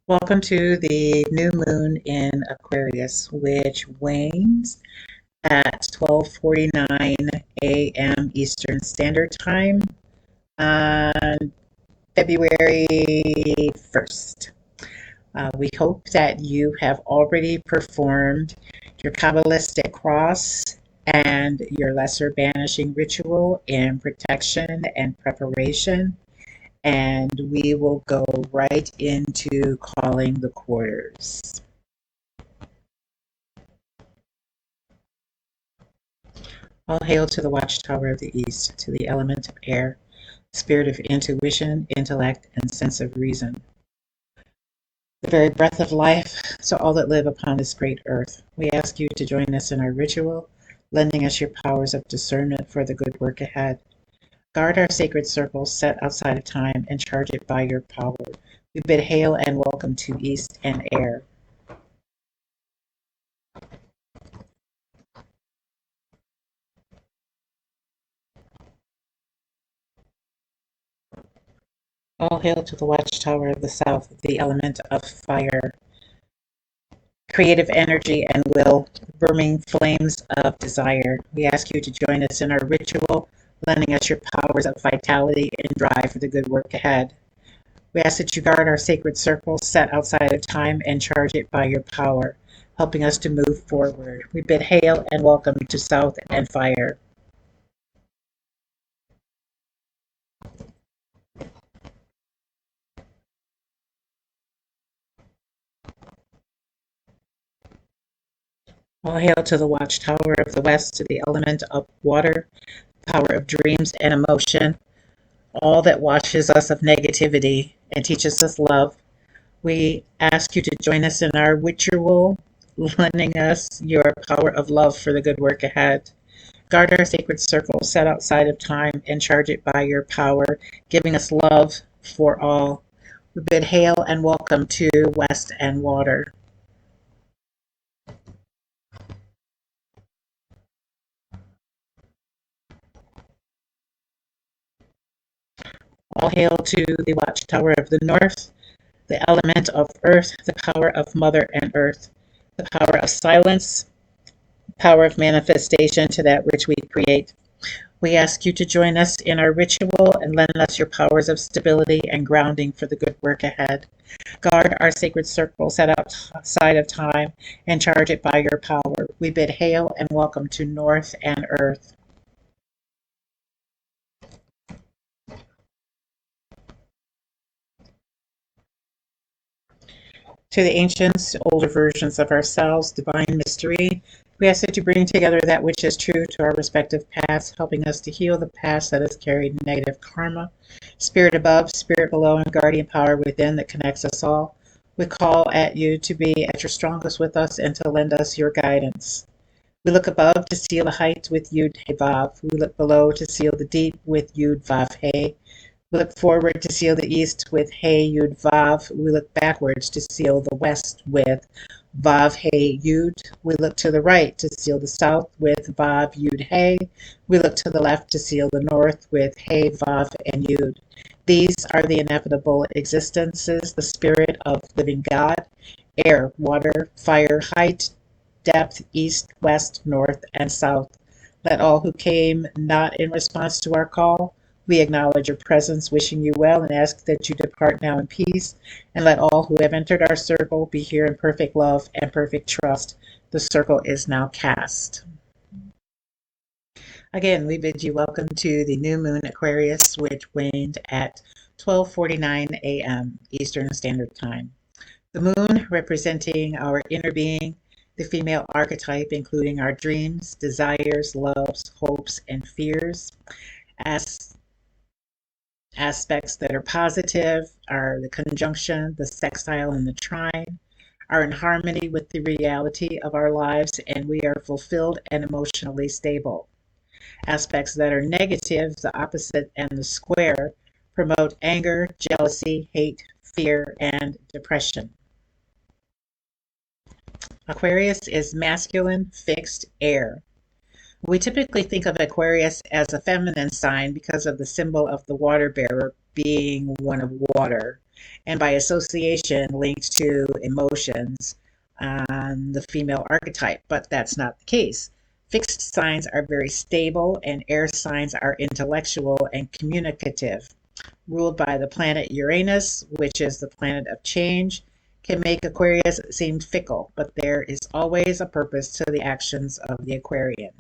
Welcome to the new moon in Aquarius, which wanes at 12:49 a.m. Eastern Standard Time on February 1st. We hope that you have already performed your Kabbalistic cross and your lesser banishing ritual in protection and preparation, and we will go right into calling the quarters. All hail to the watchtower of the east, to the element of air, spirit of intuition, intellect, and sense of reason, the very breath of life to all that live upon this great earth. We ask you to join us in our ritual, lending us your powers of discernment for the good work ahead. Guard our sacred circle set outside of time and charge it by your power. We bid hail and welcome to east and air. All hail to the watchtower of the south, the element of fire, creative energy and will, burning flames of desire. We ask you to join us in our ritual, lending us your powers of vitality and drive for the good work ahead. We ask that you guard our sacred circle set outside of time and charge it by your power, helping us to move forward. We bid hail and welcome to south and fire. All hail to the watchtower of the west, to the element of water, power of dreams and emotion, all that washes us of negativity and teaches us love. We ask you to join us in our ritual, lending us your power of love for the good work ahead. Guard our sacred circle set outside of time and charge it by your power, giving us love for all. We bid hail and welcome to west and water. All hail to the watchtower of the north, the element of earth, the power of Mother and Earth, the power of silence, power of manifestation to that which we create. We ask you to join us in our ritual and lend us your powers of stability and grounding for the good work ahead. Guard our sacred circle set outside of time and charge it by your power. We bid hail and welcome to north and earth. To the ancients, older versions of ourselves, divine mystery, we ask that you bring together that which is true to our respective paths, helping us to heal the past that has carried negative karma. Spirit above, spirit below, and guardian power within that connects us all. We call at you to be at your strongest with us and to lend us your guidance. We look above to seal the height with Yud He Vav. We look below to seal the deep with Yud Vav He. We look forward to seal the east with He Yud Vav. We look backwards to seal the west with Vav He Yud. We look to the right to seal the south with Vav Yud He. We look to the left to seal the north with He Vav and Yud. These are the inevitable existences, the spirit of living God, air, water, fire, height, depth, east, west, north, and south. Let all who came not in response to our call, we acknowledge your presence, wishing you well, and ask that you depart now in peace, and let all who have entered our circle be here in perfect love and perfect trust. The circle is now cast. Again, we bid you welcome to the new moon Aquarius, which waned at 12:49 a.m. Eastern Standard Time. The moon representing our inner being, the female archetype, including our dreams, desires, loves, hopes, and fears. As aspects that are positive are the conjunction, the sextile, and the trine, are in harmony with the reality of our lives, and we are fulfilled and emotionally stable. Aspects that are negative, the opposite and the square, promote anger, jealousy, hate, fear, and depression. Aquarius is masculine, fixed air. We typically think of Aquarius as a feminine sign because of the symbol of the water bearer being one of water. and by association linked to emotions on the female archetype, but that's not the case. Fixed signs are very stable, and air signs are intellectual and communicative. Ruled by the planet Uranus, which is the planet of change, can make Aquarius seem fickle, but there is always a purpose to the actions of the Aquarian.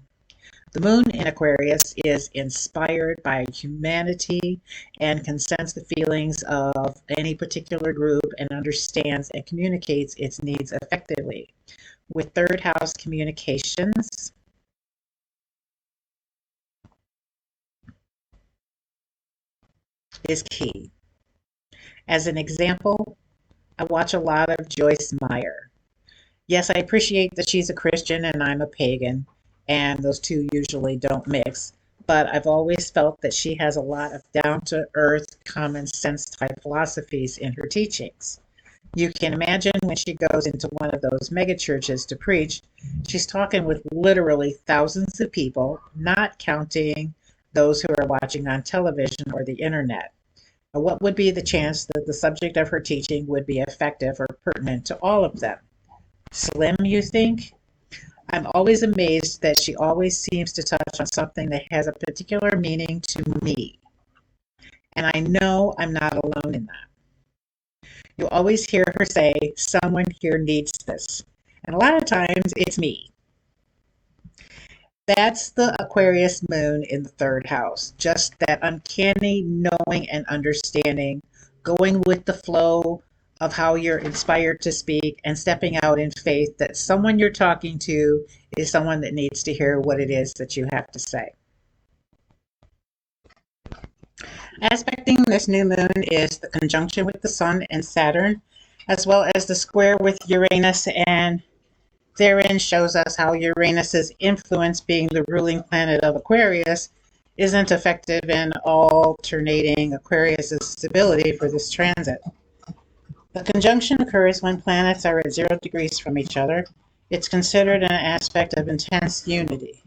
The moon in Aquarius is inspired by humanity and can sense the feelings of any particular group and understands and communicates its needs effectively. With third house communications is key. As an example, I watch a lot of Joyce Meyer. Yes, I appreciate that she's a Christian and I'm a pagan, and those two usually don't mix, but I've always felt that she has a lot of down to earth, common sense type philosophies in her teachings. You can imagine when she goes into one of those mega churches to preach, she's talking with literally thousands of people, not counting those who are watching on television or the internet. What would be the chance that the subject of her teaching would be effective or pertinent to all of them? Slim, you think? I'm always amazed that she always seems to touch on something that has a particular meaning to me. And I know I'm not alone in that. You always hear her say, someone here needs this. And a lot of times it's me. That's the Aquarius moon in the third house. Just that uncanny knowing and understanding, going with the flow of how you're inspired to speak and stepping out in faith that someone you're talking to is someone that needs to hear what it is that you have to say. Aspecting this new moon is the conjunction with the Sun and Saturn, as well as the square with Uranus, and therein shows us how Uranus's influence, being the ruling planet of Aquarius, isn't effective in alternating Aquarius's stability for this transit. The conjunction occurs when planets are at 0 degrees from each other. It's considered an aspect of intense unity.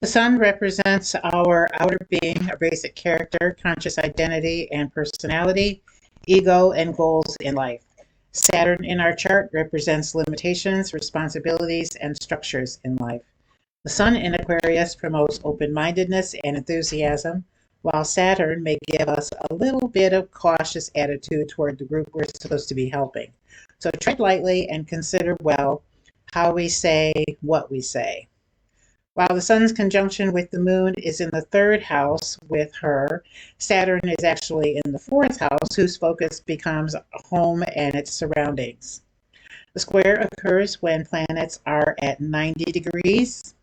The Sun represents our outer being, our basic character, conscious identity and personality, ego, and goals in life. Saturn in our chart represents limitations, responsibilities, and structures in life. The Sun in Aquarius promotes open-mindedness and enthusiasm, while Saturn may give us a little bit of cautious attitude toward the group we're supposed to be helping. So tread lightly and consider well how we say what we say. While the Sun's conjunction with the Moon is in the third house with her, Saturn is actually in the fourth house, whose focus becomes home and its surroundings. The square occurs when planets are at 90 degrees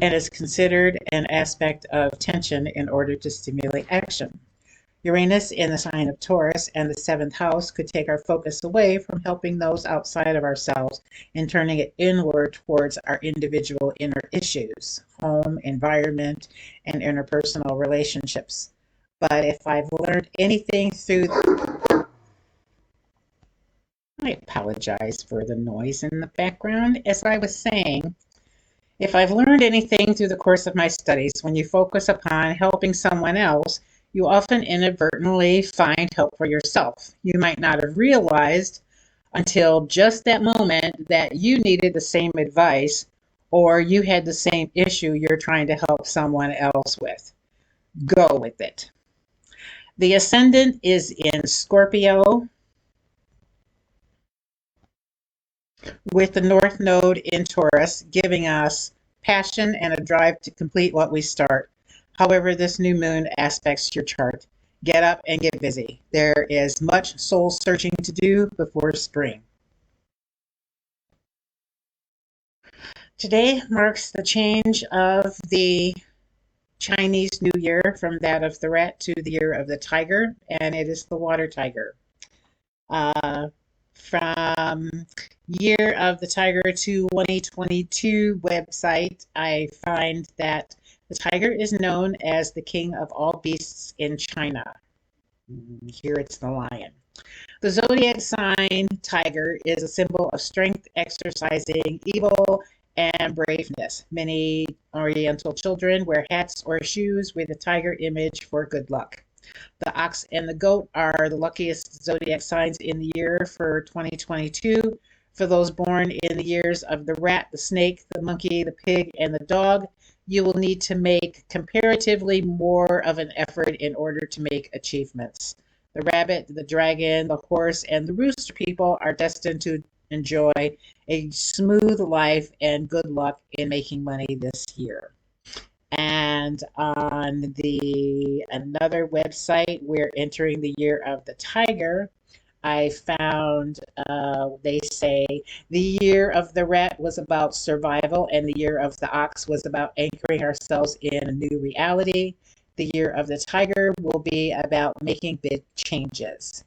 and is considered an aspect of tension in order to stimulate action. Uranus in the sign of Taurus and the seventh house could take our focus away from helping those outside of ourselves and turning it inward towards our individual inner issues, home, environment, and interpersonal relationships. But if I've learned anything through I apologize for the noise in the background. As I was saying, if I've learned anything through the course of my studies, when you focus upon helping someone else, you often inadvertently find help for yourself. You might not have realized until just that moment that you needed the same advice or you had the same issue you're trying to help someone else with. Go with it. The ascendant is in Scorpio with the North Node in Taurus, giving us passion and a drive to complete what we start. However, this new moon aspects your chart. Get up and get busy. There is much soul searching to do before spring. Today marks the change of the Chinese New Year from that of the rat to the year of the tiger, and it is the water tiger. From Year of the Tiger to 2022 website, I find that the tiger is known as the king of all beasts in China. Here it's the lion. The zodiac sign tiger is a symbol of strength, exercising evil, and braveness. Many Oriental children wear hats or shoes with a tiger image for good luck. The ox and the goat are the luckiest zodiac signs in the year for 2022. For those born in the years of the rat, the snake, the monkey, the pig, and the dog, you will need to make comparatively more of an effort in order to make achievements. The rabbit, the dragon, the horse, and the rooster people are destined to enjoy a smooth life and good luck in making money this year. And on the another website, we're entering the year of the tiger. I found they say the year of the rat was about survival, and the year of the ox was about anchoring ourselves in a new reality. The year of the tiger will be about making big changes,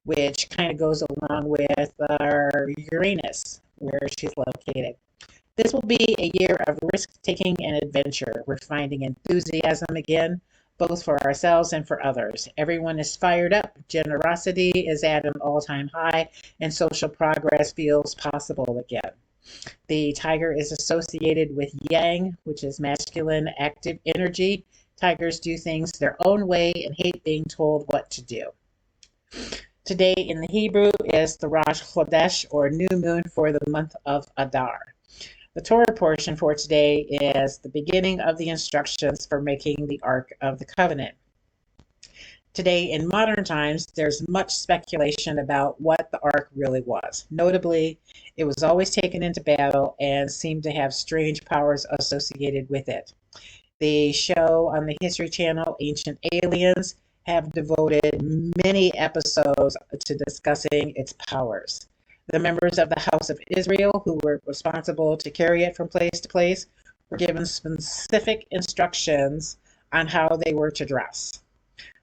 which kind of goes along with our Uranus, where she's located. This will be a year of risk taking and adventure. We're finding enthusiasm again, both for ourselves and for others. Everyone is fired up, generosity is at an all time high, and social progress feels possible again. The tiger is associated with yang, which is masculine, active energy. Tigers do things their own way and hate being told what to do. Today in the Hebrew is the Rosh Chodesh, or new moon for the month of Adar. The Torah portion for today is the beginning of the instructions for making the Ark of the Covenant. Today, in modern times, there's much speculation about what the Ark really was. Notably, it was always taken into battle and seemed to have strange powers associated with it. The show on the History Channel, Ancient Aliens, have devoted many episodes to discussing its powers. The members of the House of Israel, who were responsible to carry it from place to place, were given specific instructions on how they were to dress.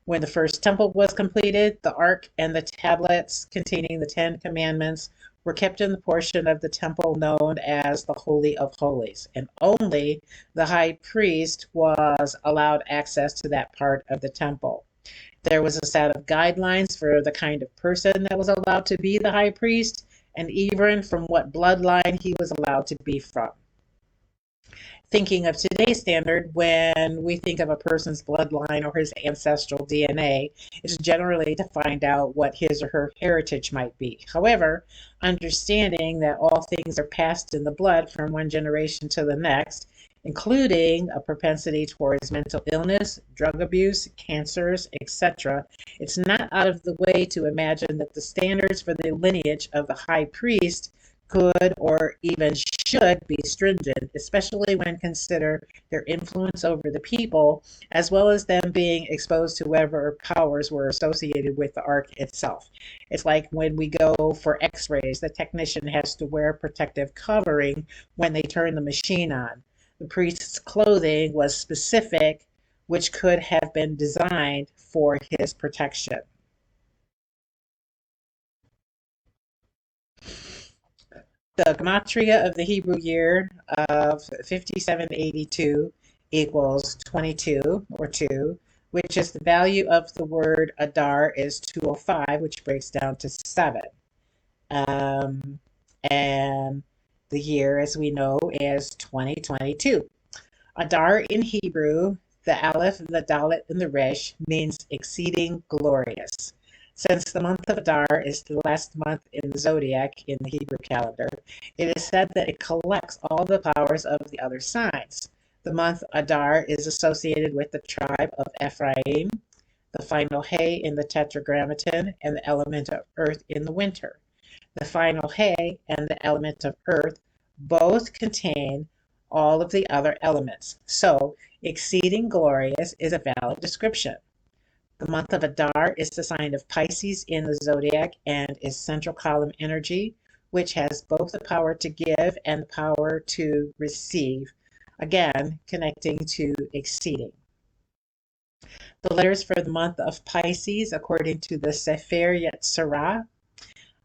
When the first temple was completed, the ark and the tablets containing the Ten Commandments were kept in the portion of the temple known as the Holy of Holies, and only the high priest was allowed access to that part of the temple. There was a set of guidelines for the kind of person that was allowed to be the high priest, and even from what bloodline he was allowed to be from. Thinking of today's standard, when we think of a person's bloodline or his ancestral DNA, it's generally to find out what his or her heritage might be. However, understanding that all things are passed in the blood from one generation to the next, including a propensity towards mental illness, drug abuse, cancers, etc., it's not out of the way to imagine that the standards for the lineage of the high priest could or even should be stringent, especially when consider their influence over the people, as well as them being exposed to whatever powers were associated with the ark itself. It's like when we go for x-rays, the technician has to wear protective covering when they turn the machine on. The priest's clothing was specific, which could have been designed for his protection. The gematria of the Hebrew year of 5782 equals 22, or 2, which is the value of the word Adar is 205, which breaks down to 7. And the year, as we know, is 2022. Adar in Hebrew, the Aleph, the Dalet, and the Resh, means exceeding glorious. Since the month of Adar is the last month in the zodiac in the Hebrew calendar, it is said that it collects all the powers of the other signs. The month Adar is associated with the tribe of Ephraim, the final hay in the Tetragrammaton, and the element of earth in the winter. The final hay and the element of earth both contain all of the other elements, so exceeding glorious is a valid description. The month of Adar is the sign of Pisces in the zodiac and is central column energy, which has both the power to give and the power to receive, again connecting to exceeding. The letters for the month of Pisces, according to the Sefer Yetzirah,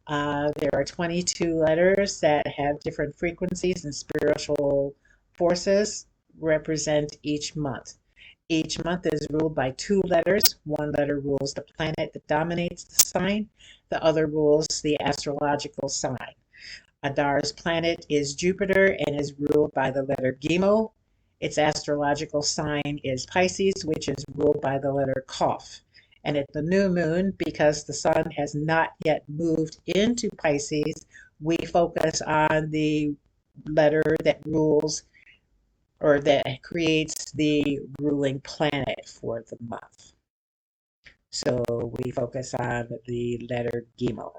there are 22 letters that have different frequencies and spiritual forces represent each month. Each month is ruled by 2 letters. One letter rules the planet that dominates the sign. The other rules the astrological sign. Adar's planet is Jupiter and is ruled by the letter Gimel. Its astrological sign is Pisces, which is ruled by the letter Kaf. And at the new moon, because the sun has not yet moved into Pisces, we focus on the letter that rules or that creates the ruling planet for the month. So we focus on the letter Gimel.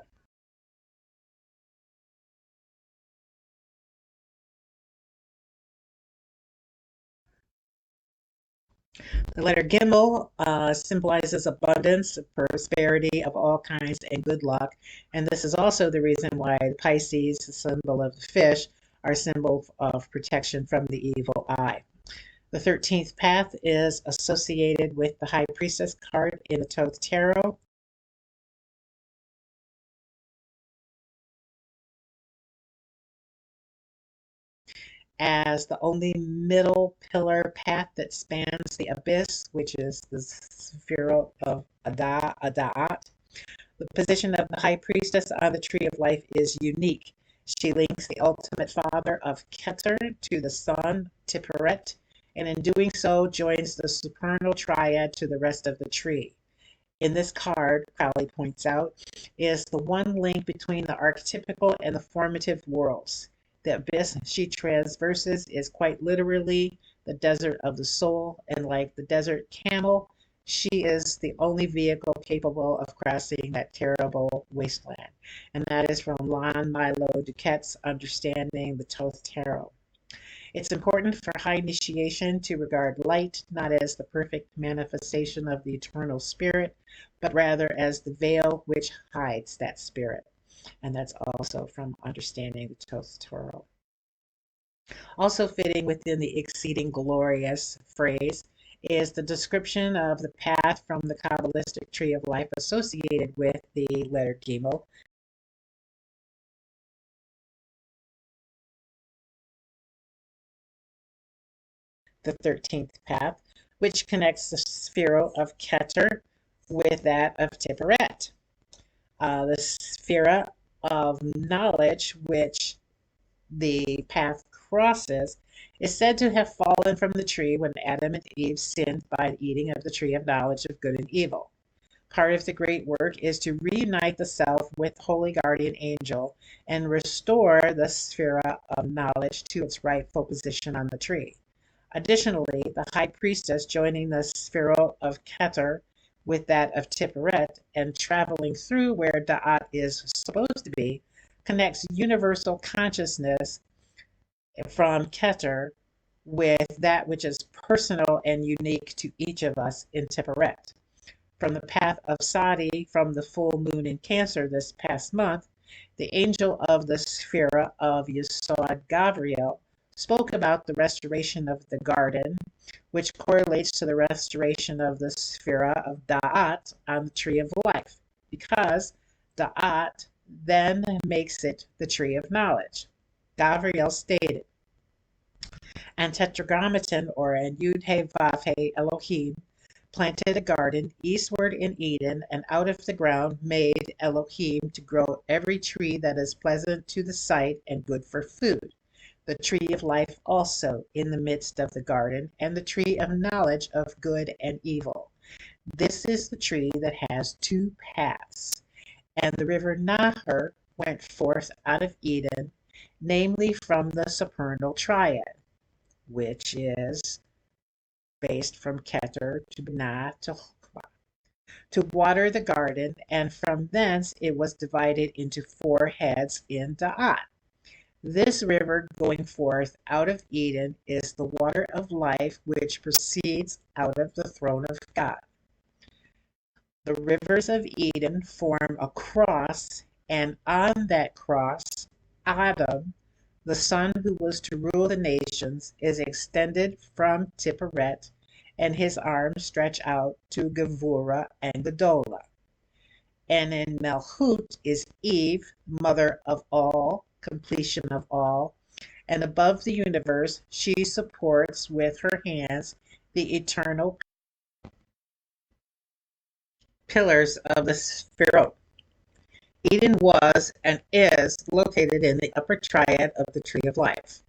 The letter Gimel symbolizes abundance, prosperity of all kinds, and good luck. And this is also the reason why Pisces, the symbol of the fish, are a symbol of protection from the evil eye. The 13th path is associated with the High Priestess card in the Thoth Tarot. As the only middle pillar path that spans the abyss, which is the sphere of Ada'at. The position of the High Priestess on the Tree of Life is unique. She links the ultimate father of Keter to the son, Tipperet, and in doing so joins the supernal triad to the rest of the tree. In this card, Crowley points out, is the one link between the archetypical and the formative worlds. The abyss she traverses is quite literally the desert of the soul, and like the desert camel, she is the only vehicle capable of crossing that terrible wasteland. And that is from Lon Milo Duquette's Understanding the Thoth Tarot. It's important for high initiation to regard light not as the perfect manifestation of the eternal spirit, but rather as the veil which hides that spirit. And that's also from Understanding the Thoth Tarot. Also fitting within the exceeding glorious phrase is the description of the path from the Kabbalistic tree of life associated with the letter Gimel. The 13th path, which connects the sphere of Keter with that of Tipperet. The sphere of knowledge, which the path crosses, is said to have fallen from the tree when Adam and Eve sinned by eating of the tree of knowledge of good and evil. Part of the great work is to reunite the self with holy guardian angel and restore the sphere of knowledge to its rightful position on the tree. Additionally, the high priestess joining the sphere of Keter with that of Tipperet and traveling through where Da'at is supposed to be connects universal consciousness from Keter with that which is personal and unique to each of us in Tipperet. From the path of Sadi, from the full moon in Cancer this past month, the angel of the sphere of Yesod Gavriel spoke about the restoration of the garden, which correlates to the restoration of the sphere of Da'at on the tree of life, because Da'at then makes it the tree of knowledge. Gavriel stated, and Tetragrammaton, or an Yud-He Vav-He Elohim, planted a garden eastward in Eden, and out of the ground made Elohim to grow every tree that is pleasant to the sight and good for food. The tree of life also in the midst of the garden, and the tree of knowledge of good and evil. This is the tree that has two paths. And the river Nahar went forth out of Eden, namely from the supernal triad, which is based from Keter to Binah to Chokmah, to water the garden, and from thence it was divided into four heads in Da'at. This river going forth out of Eden is the water of life which proceeds out of the throne of God. The rivers of Eden form a cross, and on that cross, Adam, the son who was to rule the nations, is extended from Tipperet, and his arms stretch out to Gevurah and Gedolah. And in Malchut is Eve, mother of all, completion of all, and above the universe she supports with her hands the eternal pillars of the Sphirot. Eden was and is located in the upper triad of the Tree of Life.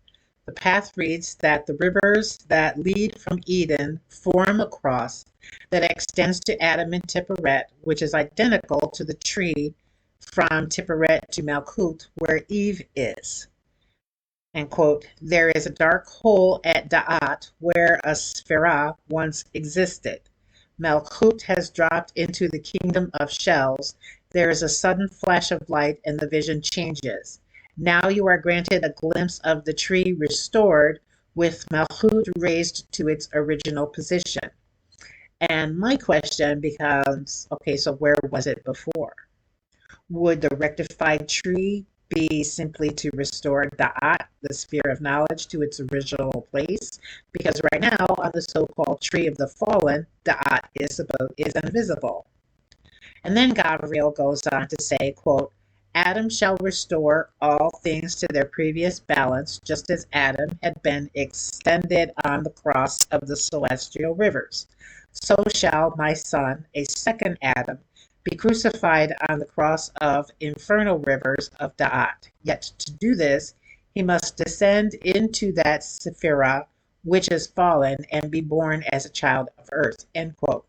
The path reads that the rivers that lead from Eden form a cross that extends to Adam and Tipperet, which is identical to the tree from Tipperet to Malkut, where Eve is. And quote, there is a dark hole at Da'at where a Sphera once existed. Malkut has dropped into the kingdom of shells. There is a sudden flash of light and the vision changes. Now you are granted a glimpse of the tree restored with Malkut raised to its original position. And my question becomes, okay, so where was it before? Would the rectified tree be simply to restore Da'at, the sphere of knowledge, to its original place? Because right now, on the so-called tree of the fallen, Da'at is invisible. And then Gabriel goes on to say, quote, Adam shall restore all things to their previous balance, just as Adam had been extended on the cross of the celestial rivers. So shall my son, a second Adam, be crucified on the cross of infernal rivers of Da'at. Yet to do this, he must descend into that Sephirah which is fallen and be born as a child of earth. End quote.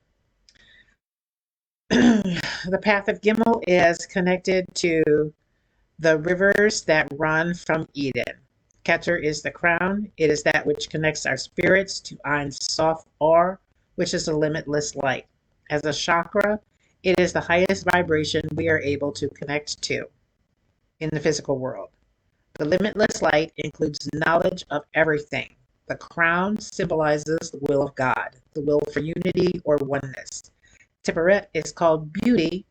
The path of Gimel is connected to the rivers that run from Eden. Keter is the crown. It is that which connects our spirits to Ein Sof Or, which is a limitless light. As a chakra, it is the highest vibration we are able to connect to in the physical world. The limitless light includes knowledge of everything. The crown symbolizes the will of God, the will for unity or oneness. Tipperet is called beauty.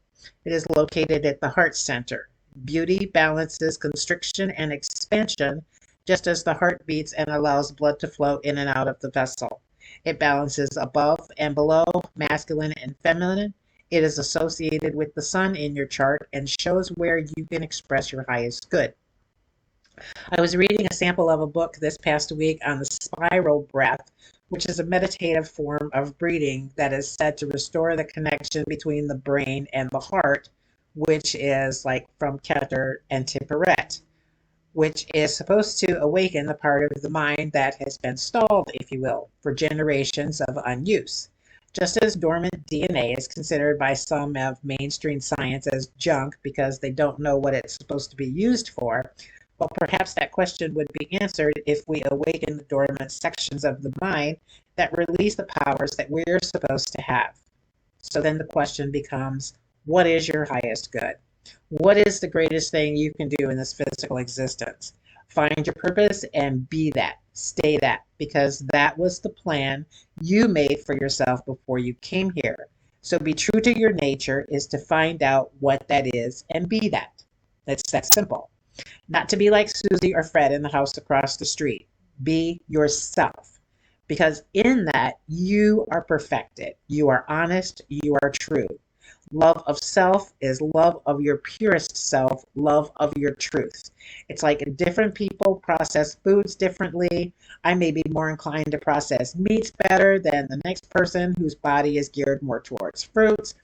It is located at the heart center. Beauty balances constriction and expansion, just as the heart beats and allows blood to flow in and out of the vessel. It balances above and below, masculine and feminine. It is associated with the sun in your chart and shows where you can express your highest good. I was reading a sample of a book this past week on the spiral breath, which is a meditative form of breathing that is said to restore the connection between the brain and the heart, which is like from Keter and Tipperet, which is supposed to awaken the part of the mind that has been stalled, if you will, for generations of unuse. Just as dormant DNA is considered by some of mainstream science as junk because they don't know what it's supposed to be used for, well, perhaps that question would be answered if we awaken the dormant sections of the mind that release the powers that we're supposed to have. So then the question becomes, what is your highest good? What is the greatest thing you can do in this physical existence? Find your purpose and be that. Stay that, because that was the plan you made for yourself before you came here. So be true to your nature is to find out what that is and be that. It's that simple. Not to be like Susie or Fred in the house across the street. Be yourself. Because in that, you are perfected. You are honest. You are true. Love of self is love of your purest self, love of your truth. It's like different people process foods differently. I may be more inclined to process meats better than the next person whose body is geared more towards fruits.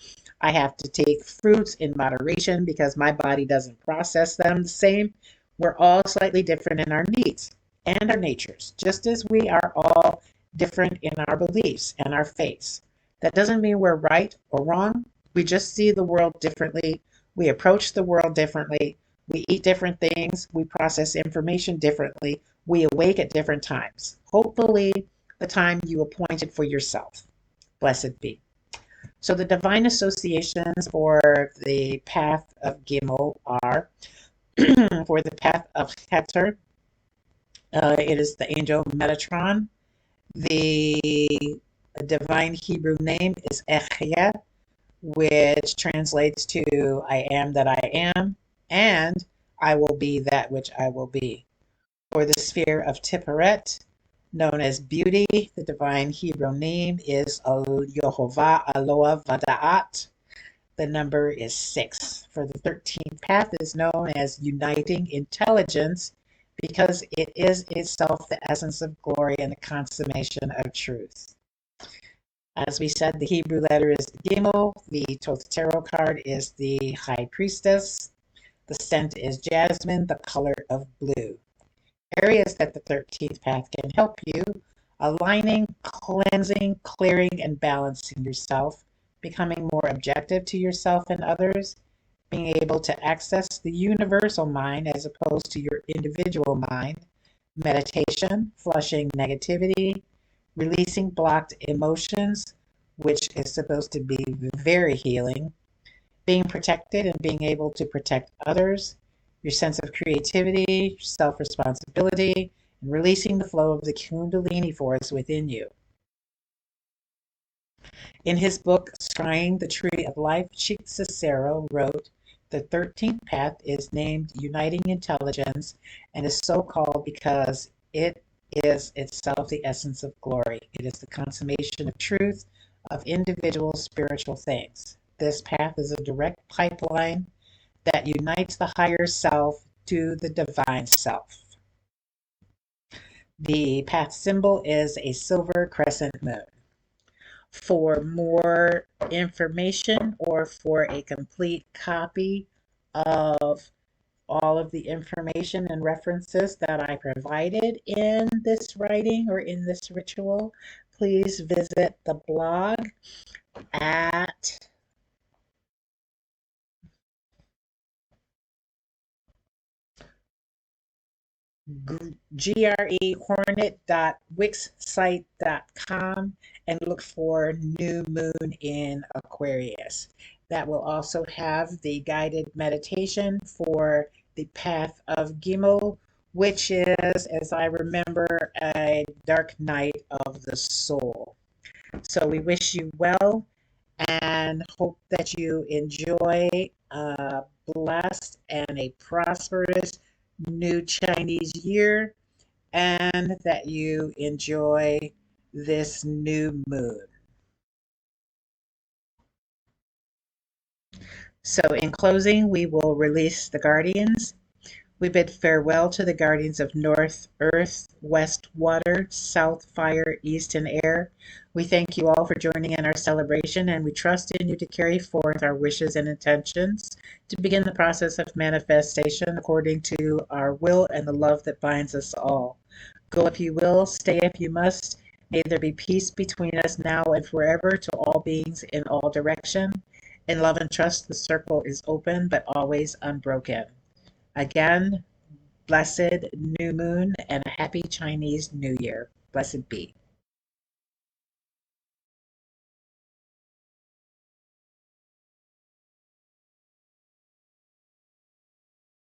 I have to take fruits in moderation because my body doesn't process them the same. We're all slightly different in our needs and our natures, just as we are all different in our beliefs and our faiths. That doesn't mean we're right or wrong. We just see the world differently. We approach the world differently. We eat different things. We process information differently. We awake at different times. Hopefully, the time you appointed for yourself. Blessed be. So the divine associations for the path of Gimel are for the path of Keter, it is the angel Metatron. The divine Hebrew name is Echya, which translates to I am that I am, and I will be that which I will be. For the sphere of Tipperet, known as beauty, the divine Hebrew name is Yehovah Aloha Vada'at. The number is 6. For the 13th path is known as uniting intelligence because it is itself the essence of glory and the consummation of truth. As we said, the Hebrew letter is the Gimel. The Toth Tarot card is the High Priestess. The scent is jasmine, the color of blue. Areas that the 13th path can help you: aligning, cleansing, clearing, and balancing yourself, becoming more objective to yourself and others, being able to access the universal mind as opposed to your individual mind, meditation, flushing negativity, releasing blocked emotions, which is supposed to be very healing, being protected and being able to protect others, your sense of creativity, self responsibility, and releasing the flow of the Kundalini force within you. In his book, Scrying the Tree of Life, Chic Cicero wrote, "The 13th path is named Uniting Intelligence and is so called because it is itself the essence of glory. It is the consummation of truth of individual spiritual things. This path is a direct pipeline that unites the higher self to the divine self." The path symbol is a silver crescent moon. For more information or for a complete copy of all of the information and references that I provided in this writing or in this ritual, please visit the blog at grehornet.wixsite.com and look for New Moon in Aquarius. That will also have the guided meditation for the Path of Gimel, which is, as I remember, a dark night of the soul. So we wish you well and hope that you enjoy a blessed and a prosperous new Chinese year and that you enjoy this new moon. So, in closing, we will release the guardians. We bid farewell to the guardians of North Earth, West Water, South Fire, East and Air. We thank you all for joining in our celebration, and we trust in you to carry forth our wishes and intentions to begin the process of manifestation according to our will and the love that binds us all. Go if you will, stay if you must. May there be peace between us now and forever to all beings in all direction. In love and trust, the circle is open but always unbroken. Again, blessed new moon and a happy Chinese New Year. Blessed be.